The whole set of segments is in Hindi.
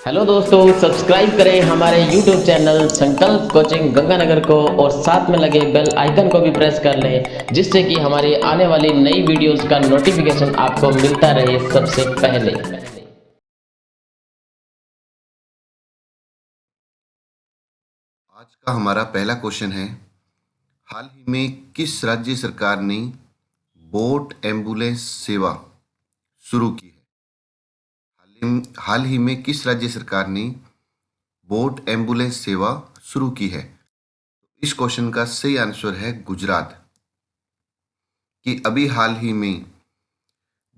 हेलो दोस्तों, सब्सक्राइब करें हमारे YouTube चैनल संकल्प कोचिंग गंगानगर को और साथ में लगे बेल आइकन को भी प्रेस कर लें, जिससे कि हमारी आने वाली नई वीडियोस का नोटिफिकेशन आपको मिलता रहे सबसे पहले। आज का हमारा पहला क्वेश्चन है, हाल ही में किस राज्य सरकार ने बोट एम्बुलेंस सेवा शुरू की है? हाल ही में किस राज्य सरकार ने बोट एम्बुलेंस सेवा शुरू की है? इस क्वेश्चन का सही आंसर है गुजरात। कि अभी हाल ही में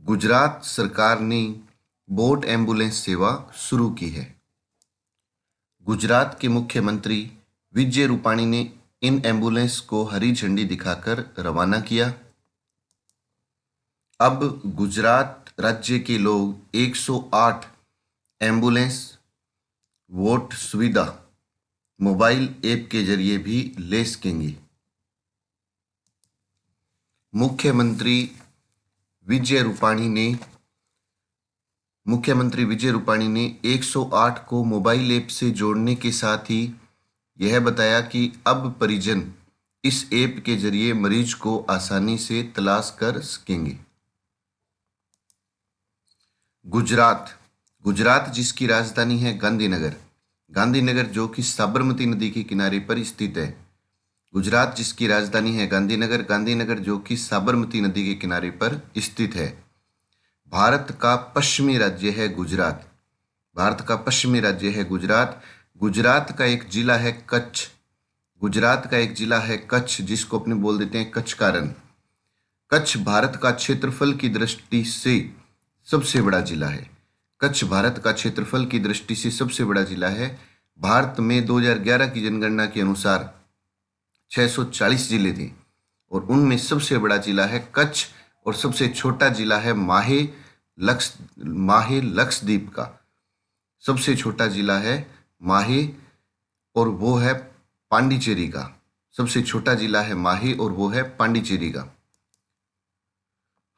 गुजरात सरकार ने बोट एम्बुलेंस सेवा शुरू की है। गुजरात के मुख्यमंत्री विजय रूपाणी ने इन एम्बुलेंस को हरी झंडी दिखाकर रवाना किया। अब गुजरात राज्य के लोग 108 एम्बुलेंस वोट सुविधा मोबाइल ऐप के जरिए भी ले सकेंगे। मुख्यमंत्री विजय रूपाणी ने 108 को मोबाइल ऐप से जोड़ने के साथ ही यह बताया कि अब परिजन इस ऐप के जरिए मरीज को आसानी से तलाश कर सकेंगे। गुजरात जिसकी राजधानी है गांधीनगर जो कि साबरमती नदी के किनारे पर स्थित है। गुजरात जिसकी राजधानी है गांधीनगर जो कि साबरमती नदी के किनारे पर स्थित है। भारत का पश्चिमी राज्य है गुजरात। गुजरात का एक जिला है कच्छ, जिसको अपने बोल देते हैं कच्छ कारण। कच्छ भारत का क्षेत्रफल की दृष्टि से सबसे बड़ा जिला है। भारत में 2011 की जनगणना के अनुसार 640 जिले थे और उनमें सबसे बड़ा जिला है कच्छ और सबसे छोटा जिला है माहे लक्षद्वीप का। सबसे छोटा जिला है माहे और वो है पांडिचेरी का।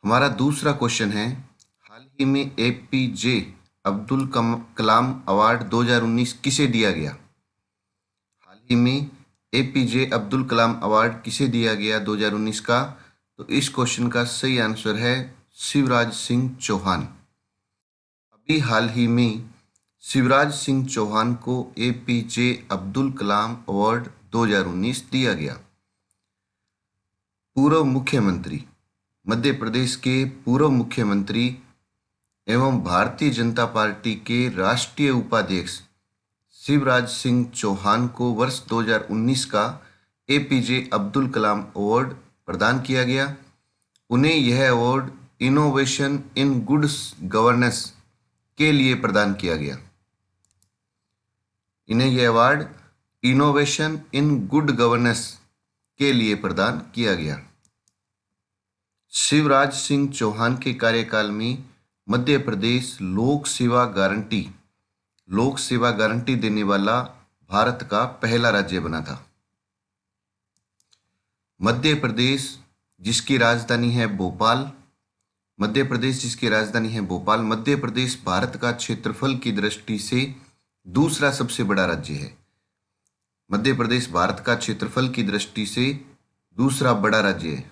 हमारा दूसरा क्वेश्चन है, हाल ही में एपीजे अब्दुल कलाम अवार्ड 2019 किसे दिया गया? हाल ही में एपीजे अब्दुल कलाम अवार्ड किसे दिया गया 2019 का? तो इस क्वेश्चन का सही आंसर है शिवराज सिंह चौहान। अभी हाल ही में शिवराज सिंह चौहान को एपीजे अब्दुल कलाम अवार्ड 2019 दिया गया। मध्य प्रदेश के पूर्व मुख्यमंत्री एवं भारतीय जनता पार्टी के राष्ट्रीय उपाध्यक्ष शिवराज सिंह चौहान को वर्ष 2019 का एपीजे अब्दुल कलाम अवार्ड प्रदान किया गया। उन्हें यह award innovation in good governance के लिए प्रदान किया गया। शिवराज सिंह चौहान के कार्यकाल में मध्य प्रदेश लोक सेवा गारंटी देने वाला भारत का पहला राज्य बना था। मध्य प्रदेश जिसकी राजधानी है भोपाल। मध्य प्रदेश भारत का क्षेत्रफल की दृष्टि से दूसरा सबसे बड़ा राज्य है। मध्य प्रदेश भारत का क्षेत्रफल की दृष्टि से दूसरा बड़ा राज्य है।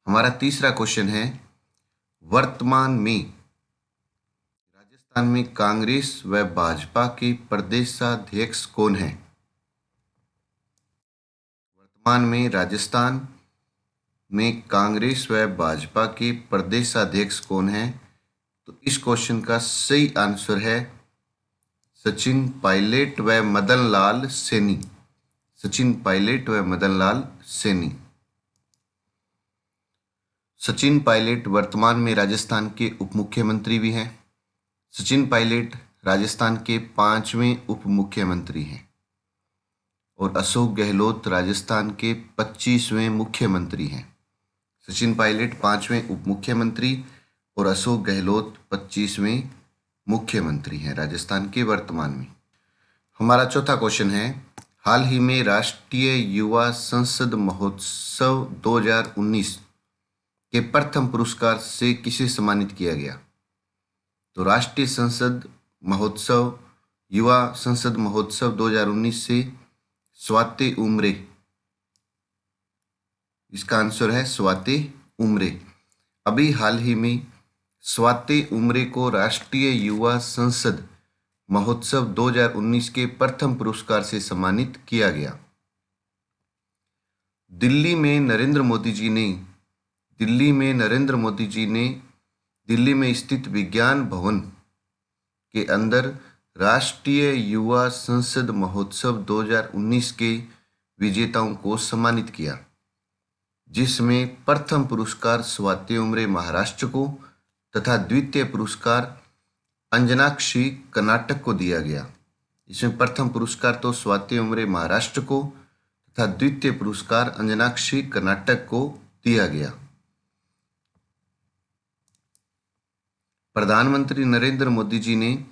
हमारा तीसरा क्वेश्चन है, वर्तमान में राजस्थान में कांग्रेस व भाजपा के प्रदेशाध्यक्ष कौन है? वर्तमान में राजस्थान में कांग्रेस व भाजपा के प्रदेशाध्यक्ष कौन है? तो इस क्वेश्चन का सही आंसर है सचिन पायलट व मदन लाल सैनी। सचिन पायलट वर्तमान में राजस्थान के उप मुख्यमंत्री भी हैं। सचिन पायलट राजस्थान के 5वें उप मुख्यमंत्री हैं और अशोक गहलोत राजस्थान के 25वें मुख्यमंत्री हैं। सचिन पायलट 5वें उप मुख्यमंत्री और अशोक गहलोत 25वें मुख्यमंत्री हैं राजस्थान के वर्तमान में। हमारा चौथा क्वेश्चन है, हाल ही में राष्ट्रीय युवा संसद महोत्सव 2019 के प्रथम पुरस्कार से किसे सम्मानित किया गया? तो राष्ट्रीय संसद महोत्सव, युवा संसद महोत्सव 2019 से स्वाति उमरे। इसका आंसर है स्वाति उमरे। अभी हाल ही में स्वाति उमरे को राष्ट्रीय युवा संसद महोत्सव 2019 के प्रथम पुरस्कार से सम्मानित किया गया। दिल्ली में नरेंद्र मोदी जी ने दिल्ली में स्थित विज्ञान भवन के अंदर राष्ट्रीय युवा संसद महोत्सव 2019 के विजेताओं को सम्मानित किया, जिसमें प्रथम पुरस्कार स्वाति उमरे महाराष्ट्र को तथा द्वितीय पुरस्कार अंजनाक्षी कर्नाटक को दिया गया। इसमें प्रथम पुरस्कार तो स्वाति उमरे महाराष्ट्र को तथा द्वितीय पुरस्कार अंजनाक्षी कर्नाटक को दिया गया। प्रधानमंत्री नरेंद्र मोदी जी ने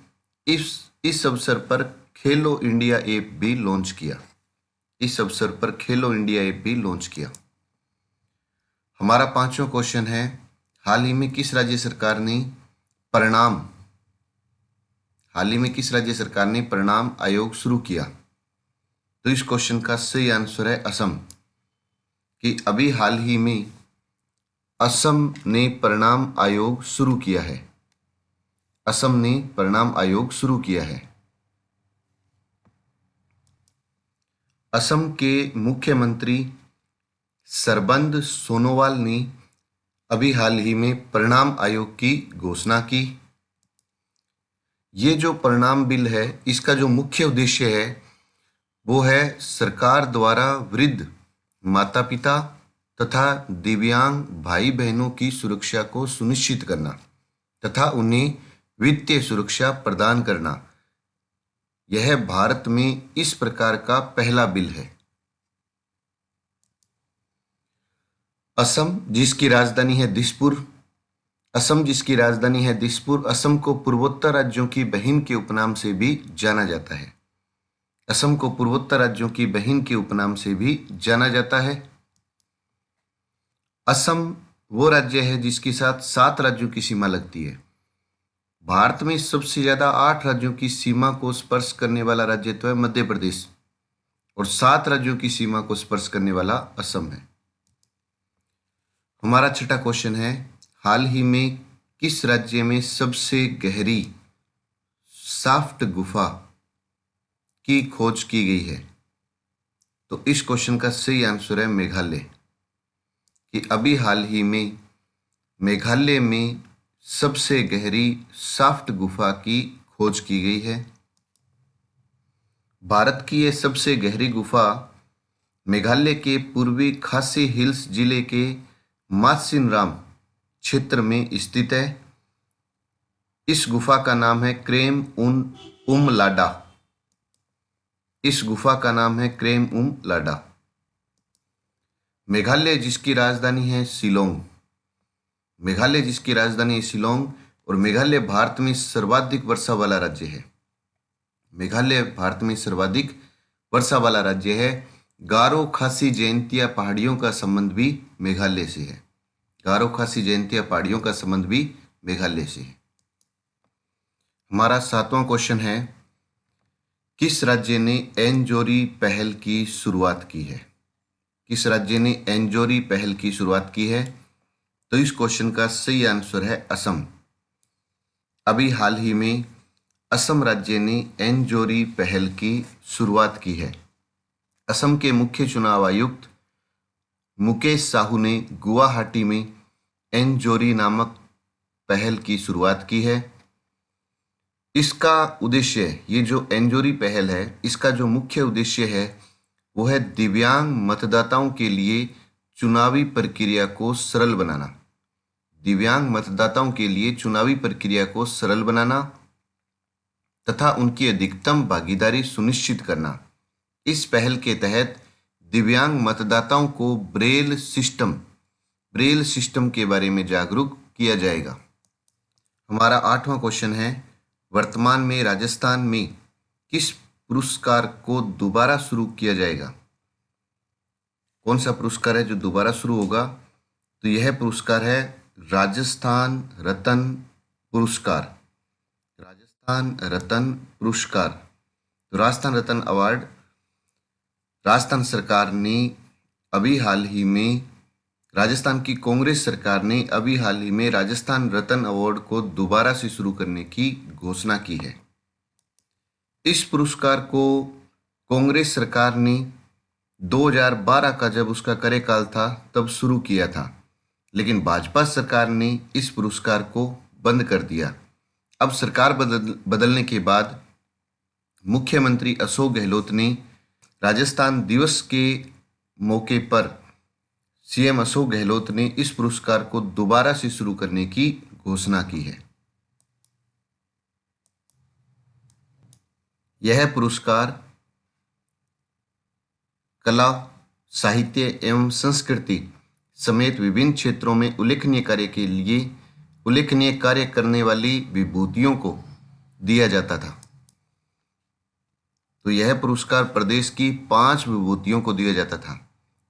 इस अवसर पर खेलो इंडिया ऐप भी लॉन्च किया। हमारा पांचवा क्वेश्चन है, हाल ही में किस राज्य सरकार ने परिणाम आयोग शुरू किया? तो इस क्वेश्चन का सही आंसर है असम। कि अभी हाल ही में असम ने परिणाम आयोग शुरू किया है। असम के मुख्यमंत्री सर्बानंद सोनोवाल ने अभी हाल ही में परिणाम आयोग की घोषणा की। ये जो परिणाम बिल है, इसका जो मुख्य उद्देश्य है वो है सरकार द्वारा वृद्ध माता पिता तथा दिव्यांग भाई बहनों की सुरक्षा को सुनिश्चित करना तथा उन्हें वित्तीय सुरक्षा प्रदान करना। यह भारत में इस प्रकार का पहला बिल है। असम जिसकी राजधानी है दिसपुर, असम को पूर्वोत्तर राज्यों की बहन के उपनाम से भी जाना जाता है। असम वो राज्य है जिसके साथ 7 राज्यों की सीमा लगती है। भारत में सबसे ज्यादा 8 राज्यों की सीमा को स्पर्श करने वाला राज्य तो है मध्य प्रदेश, और 7 राज्यों की सीमा को स्पर्श करने वाला असम है। हमारा छठा क्वेश्चन है, हाल ही में किस राज्य में सबसे गहरी शाफ्ट गुफा की खोज की गई है? तो इस क्वेश्चन का सही आंसर है मेघालय। कि अभी हाल ही में मेघालय में सबसे गहरी शाफ्ट गुफा की खोज की गई है। भारत की यह सबसे गहरी गुफा मेघालय के पूर्वी खासी हिल्स जिले के मासिनराम क्षेत्र में स्थित है। इस गुफा का नाम है क्रेम उम लाडा। मेघालय जिसकी राजधानी है शिलोंग, और मेघालय भारत में सर्वाधिक वर्षा वाला राज्य है। गारो खासी जयंतिया पहाड़ियों का संबंध भी मेघालय से है। हमारा 7वां क्वेश्चन है, किस राज्य ने एंजोरी पहल की शुरुआत की है? तो इस क्वेश्चन का सही आंसर है असम। अभी हाल ही में असम राज्य ने एंजोरी पहल की शुरुआत की है। असम के मुख्य चुनाव आयुक्त मुकेश साहू ने गुवाहाटी में एंजोरी नामक पहल की शुरुआत की है। इसका उद्देश्य, ये जो एंजोरी पहल है, इसका जो मुख्य उद्देश्य है वो है दिव्यांग मतदाताओं के लिए चुनावी प्रक्रिया को सरल बनाना तथा उनकी अधिकतम भागीदारी सुनिश्चित करना। इस पहल के तहत दिव्यांग मतदाताओं को ब्रेल सिस्टम के बारे में जागरूक किया जाएगा। हमारा 8वां क्वेश्चन है, वर्तमान में राजस्थान में किस पुरस्कार को दोबारा शुरू किया जाएगा? कौन सा पुरस्कार है जो दोबारा शुरू होगा? तो यह पुरस्कार है राजस्थान रत्न पुरस्कार। राजस्थान रत्न पुरस्कार। तो राजस्थान रत्न अवार्ड राजस्थान सरकार ने अभी हाल ही में, राजस्थान की कांग्रेस सरकार ने अभी हाल ही में राजस्थान रत्न अवार्ड को दोबारा से शुरू करने की घोषणा की है। इस पुरस्कार को कांग्रेस सरकार ने 2012 का जब उसका कार्यकाल था तब शुरू किया था, लेकिन भाजपा सरकार ने इस पुरस्कार को बंद कर दिया। अब सरकार बदलने के बाद मुख्यमंत्री अशोक गहलोत ने राजस्थान दिवस के मौके पर सीएम अशोक गहलोत ने इस पुरस्कार को दोबारा से शुरू करने की घोषणा की है। यह पुरस्कार कला, साहित्य एवं संस्कृति समेत विभिन्न क्षेत्रों में उल्लेखनीय कार्य करने वाली विभूतियों को दिया जाता था। तो यह पुरस्कार प्रदेश की 5 विभूतियों को दिया जाता था।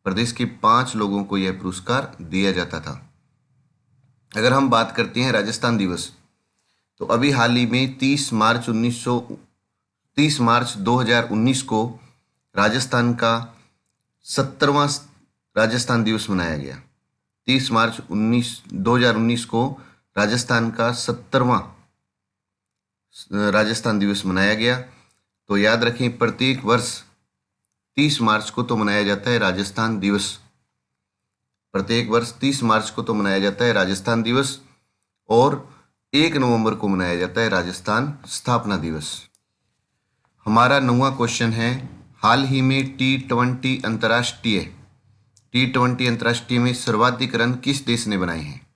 प्रदेश के 5 लोगों को यह पुरस्कार दिया जाता था। अगर हम बात करते हैं राजस्थान दिवस, तो अभी हाल ही में 30 मार्च 2019 को राजस्थान का 70वां राजस्थान दिवस मनाया गया। 30 मार्च 2019 को राजस्थान का 70वां राजस्थान दिवस मनाया गया। तो याद रखें, प्रत्येक वर्ष 30 मार्च को तो मनाया जाता है राजस्थान दिवस। प्रत्येक वर्ष 30 मार्च को तो मनाया जाता है राजस्थान दिवस और 1 नवंबर को मनाया जाता है राजस्थान स्थापना दिवस। हमारा 9वां क्वेश्चन है, हाल ही में T20 अंतर्राष्ट्रीय में सर्वाधिक रन किस देश ने बनाए हैं?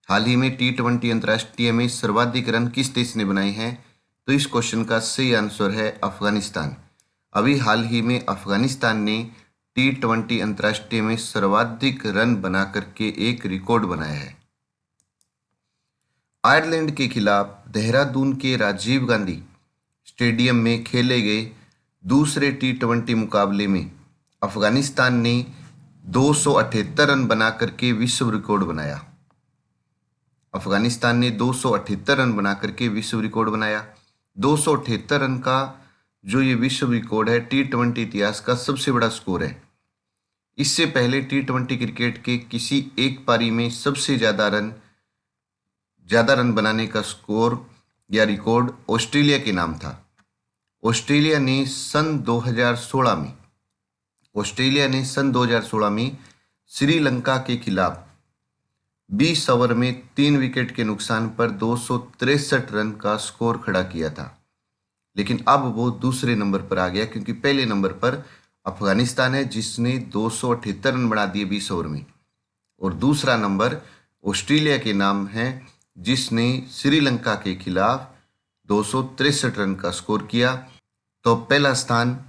हाल ही में T20 अंतर्राष्ट्रीय में सर्वाधिक रन किस देश ने बनाए हैं? तो इस क्वेश्चन का सही आंसर है अफगानिस्तान। अभी हाल ही में अफगानिस्तान ने T20 अंतर्राष्ट्रीय में सर्वाधिक रन बना करके एक रिकॉर्ड बनाया है। आयरलैंड के खिलाफ देहरादून के राजीव गांधी स्टेडियम में खेले गए दूसरे T20 मुकाबले में अफगानिस्तान ने 278 रन बना करके विश्व रिकॉर्ड बनाया। अफगानिस्तान ने 278 रन बना करके विश्व रिकॉर्ड बनाया। 278 रन का जो ये विश्व रिकॉर्ड है T20 इतिहास का सबसे बड़ा स्कोर है। इससे पहले T20 क्रिकेट के किसी एक पारी में सबसे ज्यादा रन बनाने का स्कोर या रिकॉर्ड ऑस्ट्रेलिया के नाम था। ऑस्ट्रेलिया ने सन 2016 में श्रीलंका के खिलाफ 20 ओवर में 3 विकेट के नुकसान पर 263 रन का स्कोर खड़ा किया था, लेकिन अब वो दूसरे नंबर पर आ गया, क्योंकि पहले नंबर पर अफगानिस्तान है जिसने 278 रन बना दिए 20 ओवर में, और दूसरा नंबर ऑस्ट्रेलिया के नाम है जिसने श्रीलंका के खिलाफ 263 रन का स्कोर किया। तो पहला स्थान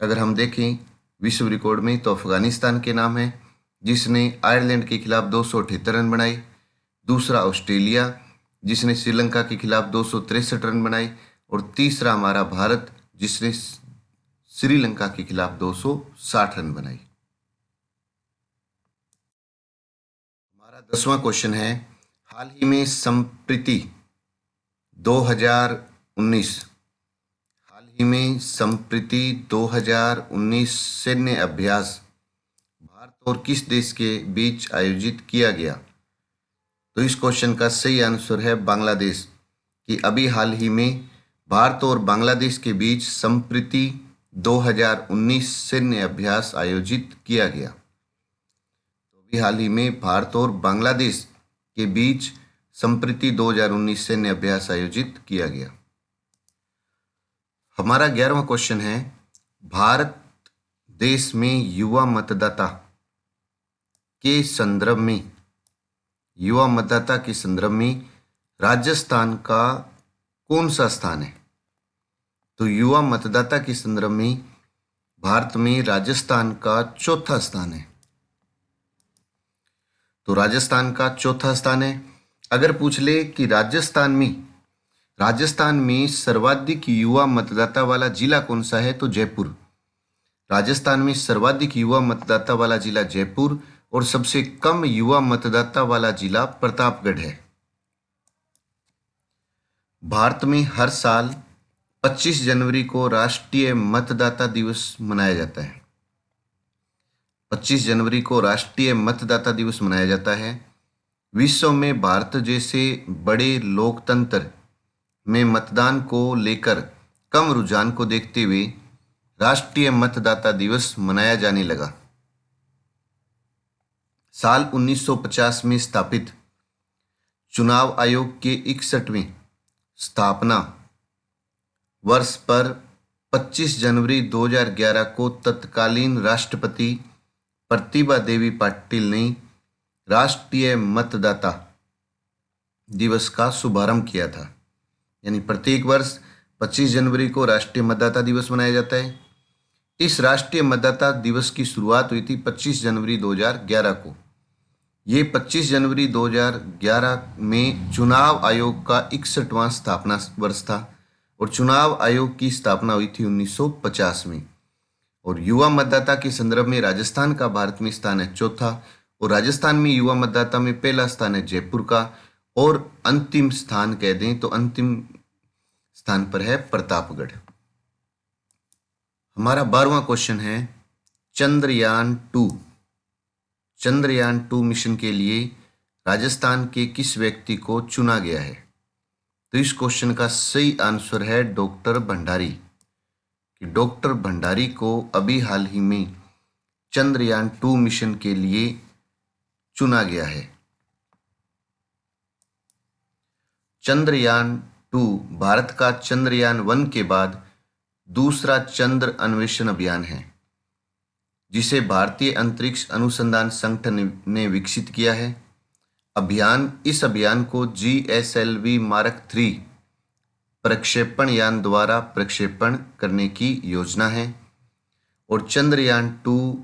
अगर हम देखें विश्व रिकॉर्ड में तो अफगानिस्तान के नाम है जिसने आयरलैंड के खिलाफ 278 रन बनाए। दूसरा ऑस्ट्रेलिया जिसने श्रीलंका के खिलाफ 263 रन बनाए, और तीसरा हमारा भारत जिसने श्रीलंका के खिलाफ 260 रन बनाए। हमारा 10वां क्वेश्चन है, हाल ही में संप्रति 2019 सैन्य अभ्यास भारत और किस देश के बीच आयोजित किया गया? तो इस क्वेश्चन का सही आंसर है बांग्लादेश। कि अभी हाल ही में भारत और बांग्लादेश के बीच संप्रति 2019 सैन्य अभ्यास आयोजित किया गया। तो अभी हाल ही में भारत और बांग्लादेश के बीच संप्रति 2019 सैन्य अभ्यास आयोजित किया गया। हमारा 11वां क्वेश्चन है, भारत देश में युवा मतदाता के संदर्भ में राजस्थान का कौन सा स्थान है? तो युवा मतदाता के संदर्भ में भारत में राजस्थान का चौथा स्थान है। तो राजस्थान का चौथा स्थान है। अगर पूछ ले कि राजस्थान में सर्वाधिक युवा मतदाता वाला जिला कौन सा है, तो जयपुर। राजस्थान में सर्वाधिक युवा मतदाता वाला जिला जयपुर और सबसे कम युवा मतदाता वाला जिला प्रतापगढ़ है। भारत में हर साल 25 जनवरी को राष्ट्रीय मतदाता दिवस मनाया जाता है। 25 जनवरी को राष्ट्रीय मतदाता दिवस मनाया जाता है। विश्व में भारत जैसे बड़े लोकतंत्र में मतदान को लेकर कम रुझान को देखते हुए राष्ट्रीय मतदाता दिवस मनाया जाने लगा। साल 1950 में स्थापित चुनाव आयोग के 61वें स्थापना वर्ष पर 25 जनवरी 2011 को तत्कालीन राष्ट्रपति प्रतिभा देवी पाटिल ने राष्ट्रीय मतदाता दिवस का शुभारंभ किया था। यानी प्रत्येक वर्ष 25 जनवरी को राष्ट्रीय मतदाता दिवस मनाया जाता है। इस राष्ट्रीय मतदाता दिवस की शुरुआत हुई थी 25 जनवरी 2011 को। ये 25 जनवरी 2011 में चुनाव आयोग का 61वां स्थापना वर्ष था और चुनाव आयोग की स्थापना हुई थी 1950 में। और युवा मतदाता के संदर्भ में राजस्थान का भारत में स्थान है चौथा, और राजस्थान में युवा मतदाता में पहला स्थान है जयपुर का, और अंतिम स्थान कह दें तो अंतिम स्थान पर है प्रतापगढ़। हमारा 12वां क्वेश्चन है चंद्रयान 2 मिशन के लिए राजस्थान के किस व्यक्ति को चुना गया है? तो इस क्वेश्चन का सही आंसर है डॉक्टर भंडारी। कि डॉक्टर भंडारी को अभी हाल ही में चंद्रयान 2 मिशन के लिए चुना गया है। चंद्रयान 2 भारत का चंद्रयान 1 के बाद दूसरा चंद्र अन्वेषण अभियान है, जिसे भारतीय अंतरिक्ष अनुसंधान संगठन ने विकसित किया है। इस अभियान को GSLV मार्क 3 प्रक्षेपण यान द्वारा प्रक्षेपण करने की योजना है और चंद्रयान 2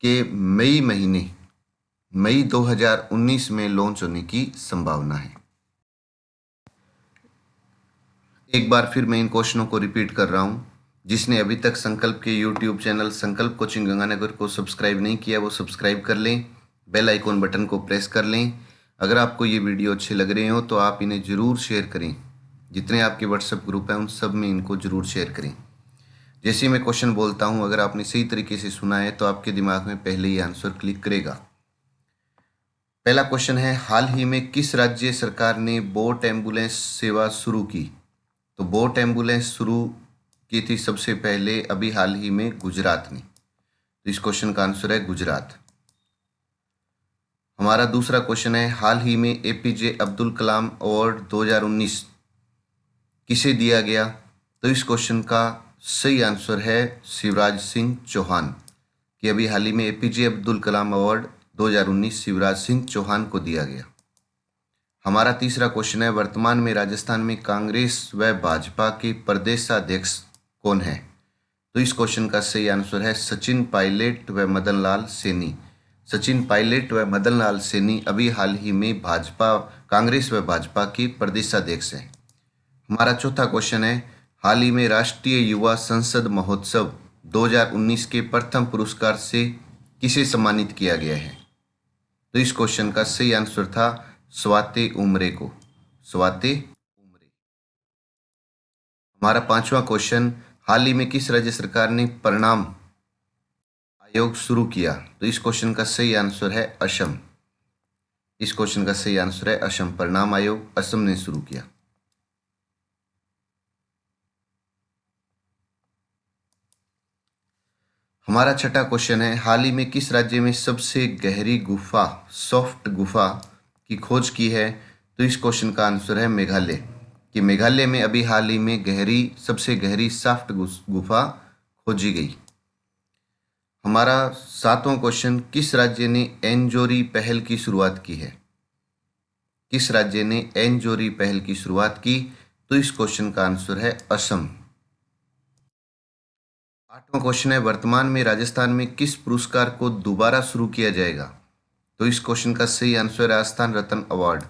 के मई 2019 में लॉन्च होने की संभावना है। एक बार फिर मैं इन क्वेश्चनों को रिपीट कर रहा हूं। जिसने अभी तक संकल्प के YouTube चैनल संकल्प कोचिंग गंगानगर को सब्सक्राइब नहीं किया वो सब्सक्राइब कर लें, बेल आइकॉन बटन को प्रेस कर लें। अगर आपको ये वीडियो अच्छे लग रहे हो तो आप इन्हें ज़रूर शेयर करें। जितने आपके व्हाट्सएप ग्रुप हैं उन सब में इनको ज़रूर शेयर करें। जैसे मैं क्वेश्चन बोलता हूँ, अगर आपने सही तरीके से सुना है तो आपके दिमाग में पहले ही आंसर क्लिक करेगा। पहला क्वेश्चन है, हाल ही में किस राज्य सरकार ने बोट एम्बुलेंस सेवा शुरू की? तो बोट एम्बुलेंस शुरू की थी सबसे पहले अभी हाल ही में गुजरात ने। तो इस क्वेश्चन का आंसर है गुजरात। हमारा दूसरा क्वेश्चन है, हाल ही में APJ अब्दुल कलाम अवार्ड 2019 किसे दिया गया? तो इस क्वेश्चन का सही आंसर है शिवराज सिंह चौहान। कि अभी हाल ही में APJ अब्दुल कलाम अवार्ड 2019 शिवराज सिंह चौहान को दिया गया। हमारा तीसरा क्वेश्चन है, वर्तमान में राजस्थान में कांग्रेस व भाजपा के प्रदेशाध्यक्ष कौन है? तो इस क्वेश्चन का सही आंसर है सचिन पायलट व मदन लाल सैनी। सचिन पायलट व मदन लाल सैनी अभी हाल ही में कांग्रेस व भाजपा के प्रदेशाध्यक्ष हैं। हमारा चौथा क्वेश्चन है, हाल ही में राष्ट्रीय युवा संसद महोत्सव 2019 के प्रथम पुरस्कार से किसे सम्मानित किया गया है? तो इस क्वेश्चन का सही आंसर था स्वाति उमरे को। स्वाति उमरे। हमारा पांचवा क्वेश्चन, हाल ही में किस राज्य सरकार ने परिणाम आयोग शुरू किया? तो इस क्वेश्चन का सही आंसर है असम। इस क्वेश्चन का सही आंसर है असम। परिणाम आयोग असम ने शुरू किया। हमारा छठा क्वेश्चन है, हाल ही में किस राज्य में सबसे गहरी गुफा सॉफ्ट गुफा की खोज की है? तो इस क्वेश्चन का आंसर है मेघालय। कि मेघालय में अभी हाल ही में सबसे गहरी सॉफ्ट गुफा खोजी गई। हमारा सातवां क्वेश्चन, किस राज्य ने एंजोरी पहल की शुरुआत की है? किस राज्य ने एंजोरी पहल की शुरुआत की? तो इस क्वेश्चन का आंसर है असम। आठवां क्वेश्चन है, वर्तमान में राजस्थान में किस पुरस्कार को दोबारा शुरू किया जाएगा? तो इस क्वेश्चन का सही आंसर है राजस्थान रत्न अवार्ड।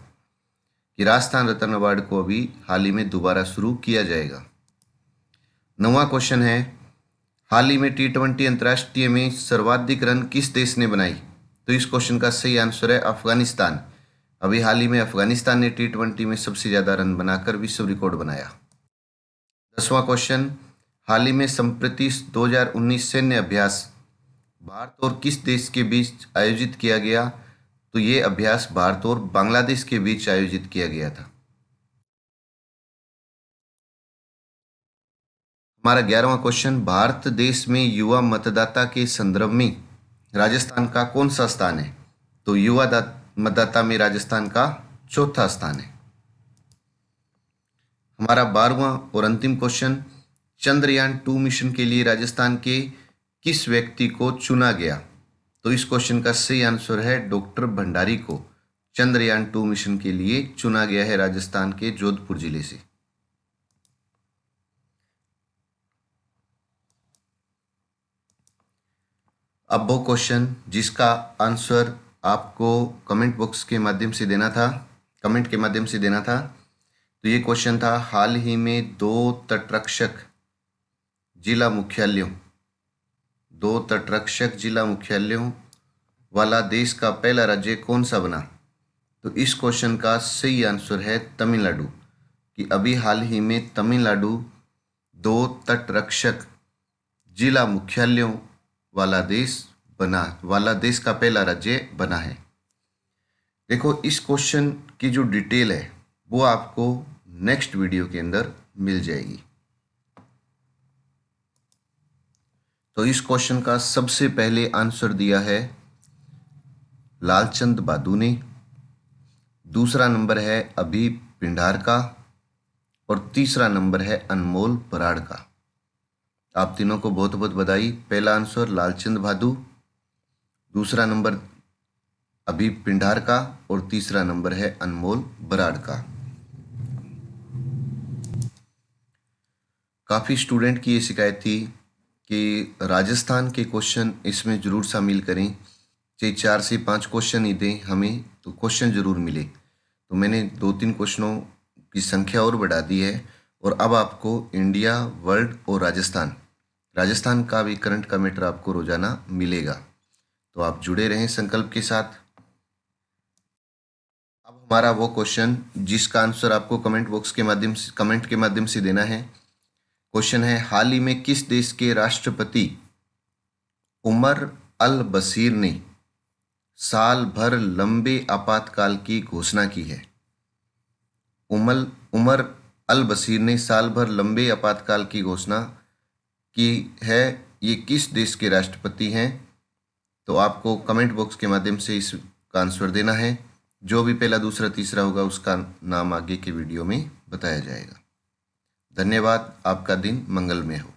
कि राजस्थान रत्न अवार्ड को अभी हाल ही में दोबारा शुरू किया जाएगा। नौवां क्वेश्चन है, हाल ही में T20 अंतर्राष्ट्रीय में सर्वाधिक रन किस देश ने बनाई? तो इस क्वेश्चन का सही आंसर है अफगानिस्तान। अभी हाल ही में अफगानिस्तान ने T20 में सबसे ज़्यादा रन बनाकर विश्व रिकॉर्ड बनाया। 10वां क्वेश्चन, हाल ही में संप्रति 2019 सैन्य अभ्यास भारत और किस देश के बीच आयोजित किया गया? तो ये अभ्यास भारत और बांग्लादेश के बीच आयोजित किया गया था। हमारा 11वां क्वेश्चन, भारत देश में युवा मतदाता के संदर्भ में राजस्थान का कौन सा स्थान है? तो युवा मतदाता में राजस्थान का चौथा स्थान है। हमारा 12वां और अंतिम क्वेश्चन, चंद्रयान 2 मिशन के लिए राजस्थान के किस व्यक्ति को चुना गया? तो इस क्वेश्चन का सही आंसर है डॉक्टर भंडारी को चंद्रयान 2 मिशन के लिए चुना गया है राजस्थान के जोधपुर जिले से। अब वो क्वेश्चन जिसका आंसर आपको कमेंट बॉक्स के माध्यम से देना था, कमेंट के माध्यम से देना था। तो ये क्वेश्चन था, हाल ही में दो तटरक्षक जिला मुख्यालयों वाला देश का पहला राज्य कौन सा बना? तो इस क्वेश्चन का सही आंसर है तमिलनाडु, कि अभी हाल ही में तमिलनाडु 2 तटरक्षक जिला मुख्यालयों वाला देश का पहला राज्य बना है। देखो, इस क्वेश्चन की जो डिटेल है वो आपको नेक्स्ट वीडियो के अंदर मिल जाएगी। तो इस क्वेश्चन का सबसे पहले आंसर दिया है लालचंद बादू ने, दूसरा नंबर है अभी पिंडार का और तीसरा नंबर है अनमोल बराड़ का। आप तीनों को बहुत बहुत बधाई। पहला आंसर लालचंद बादू, दूसरा नंबर अभी पिंडार का और तीसरा नंबर है अनमोल बराड़ का। काफ़ी स्टूडेंट की ये शिकायत थी कि राजस्थान के क्वेश्चन इसमें ज़रूर शामिल करें, चाहे 4 से 5 क्वेश्चन ही दें हमें, तो क्वेश्चन ज़रूर मिले। तो मैंने 2-3 क्वेश्चनों की संख्या और बढ़ा दी है और अब आपको इंडिया, वर्ल्ड और राजस्थान का भी करंट का मैटर आपको रोजाना मिलेगा। तो आप जुड़े रहें संकल्प के साथ। अब हमारा वो क्वेश्चन जिसका आंसर आपको कमेंट के माध्यम से देना है। क्वेश्चन है, हाल ही में किस देश के राष्ट्रपति उमर अल बशीर ने साल भर लंबे आपातकाल की घोषणा की है? उमर अल बशीर ने साल भर लंबे आपातकाल की घोषणा की है, ये किस देश के राष्ट्रपति हैं? तो आपको कमेंट बॉक्स के माध्यम से इसका आंसर देना है। जो भी पहला, दूसरा, तीसरा होगा उसका नाम आगे के वीडियो में बताया जाएगा। धन्यवाद। आपका दिन मंगलमय हो।